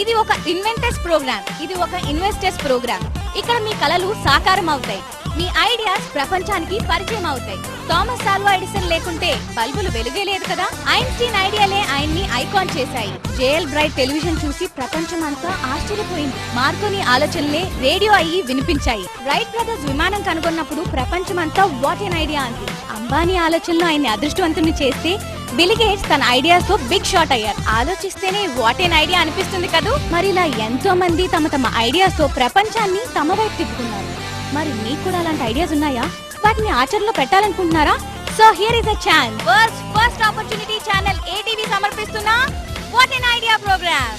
ఇది ఒక inventors programme, ఇది ఒక ఇన్వెస్టర్స్ ప్రోగ్రామ్. ఇక్కడ మీ కలలు సాకారం అవుతాయి, మీ ఐడియాస్ ప్రపంచానికి పరిచయం అవుతాయి. థామస్ ఆల్వా ఎడిసన్ లేకుంటే బల్బులు వెలుగే లేదు కదా. ఐన్స్టీన్ ఐడియాలే ఆయన్ని ఐకాన్ చేశాయి. జేఎల్ బ్రైట్ టెలివిజన్ చూసి ప్రపంచమంతా ఆశ్చర్యపోయింది. మార్కోని ఆలోచనలే రేడియో అయ్యి వినిపించాయి. రైట్ బ్రదర్స్ విమానం కనుగొన్నప్పుడు ప్రపంచమంతా వాట్ ఎన్ ఐడియా అంది. అంబానీ ఆలోచనలో ఆయన్ని అదృష్టవంతుని చేస్తే బిల్ గేట్స్ తన ఐడియాస్ తో బిగ్ షాట్ అయ్యారు. ఆలోచిస్తేనే వాట్ ఎన్ ఐడియా అనిపిస్తుంది కదూ. మరి ఇలా ఎంతో మంది తమ ఐడియాస్ తో ప్రపంచాన్ని తమ వైపు తిప్పుకున్నారు. మరి మీకు కూడా అలాంటి ఐడియాస్ ఉన్నాయా? వాటిని ఆచరణలో పెట్టాలనుకుంటున్నారా? So here is a chance. First opportunity channel ETV సమర్పిస్తున్న వాట్ ఎన్ ఐడియా ప్రోగ్రామ్.